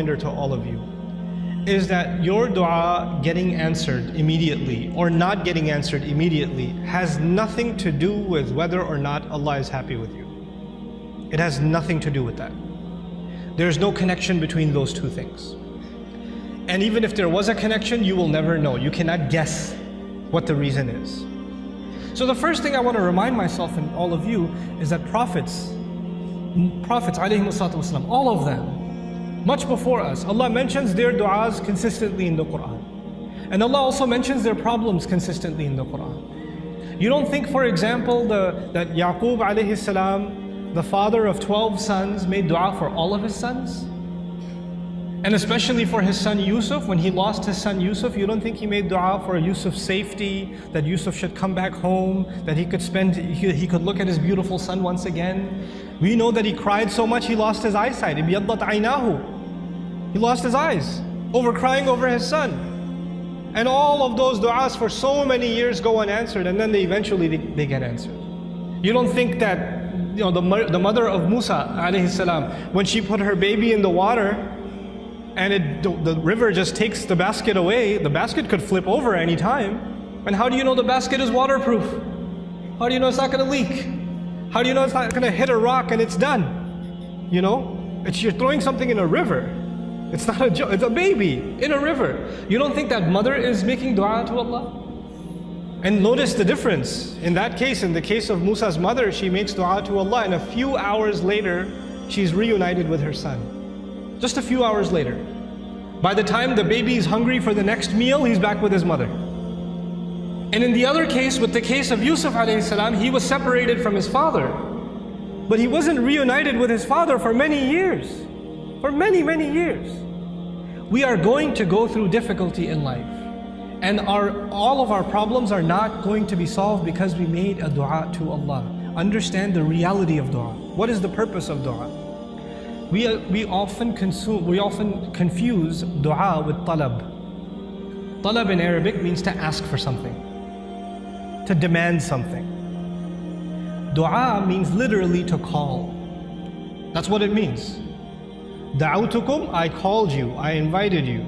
reminder to all of you is that your dua getting answered immediately or not getting answered immediately has nothing to do with whether or not Allah is happy with you. It has nothing to do with that. There's no connection between those two things. And even if there was a connection, you will never know. You cannot guess what the reason is. So the first thing I want to remind myself and all of you is that prophets alayhimu salatu wasalam, all of them, much before us, Allah mentions their du'as consistently in the Quran. And Allah also mentions their problems consistently in the Quran. You don't think, for example, that Yaqub alayhi salam, the father of 12 sons, made dua for all of his sons? And especially for his son Yusuf, when he lost his son Yusuf, you don't think he made dua for Yusuf's safety, that Yusuf should come back home, that he could look at his beautiful son once again? We know that he cried so much he lost his eyesight. Ibiyaddat aynahu. He lost his eyes over crying over his son. And all of those du'as for so many years go unanswered, and then they eventually get answered. You don't think that the mother of Musa alayhi salam, when she put her baby in the water and the river just takes the basket away, the basket could flip over any time. And how do you know the basket is waterproof? How do you know it's not going to leak? How do you know it's not going to hit a rock and it's done? You're throwing something in a river. It's not a joke, it's a baby in a river. You don't think that mother is making dua to Allah? And notice the difference. In that case, in the case of Musa's mother, she makes dua to Allah, and a few hours later, she's reunited with her son. Just a few hours later. By the time the baby is hungry for the next meal, he's back with his mother. And in the other case, with the case of Yusuf alayhi salam, he was separated from his father. But he wasn't reunited with his father for many years. For many, many years. We are going to go through difficulty in life. And all of our problems are not going to be solved because we made a dua to Allah. Understand the reality of dua. What is the purpose of dua? We often confuse dua with talab. Talab in Arabic means to ask for something, to demand something. Dua means literally to call. That's what it means. Da'awtukum, I called you, I invited you,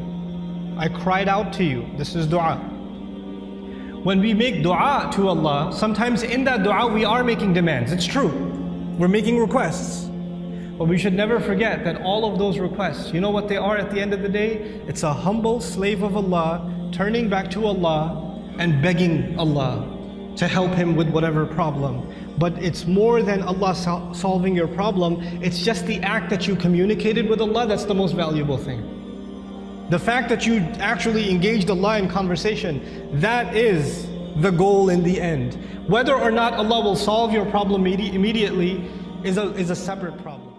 I cried out to you. This is dua. When we make dua to Allah, sometimes in that dua we are making demands. It's true. We're making requests. But we should never forget that all of those requests, you know what they are at the end of the day? It's a humble slave of Allah turning back to Allah and begging Allah to help him with whatever problem. But it's more than Allah solving your problem. It's just the act that you communicated with Allah that's the most valuable thing. The fact that you actually engaged Allah in conversation, that is the goal in the end. Whether or not Allah will solve your problem immediately is a separate problem.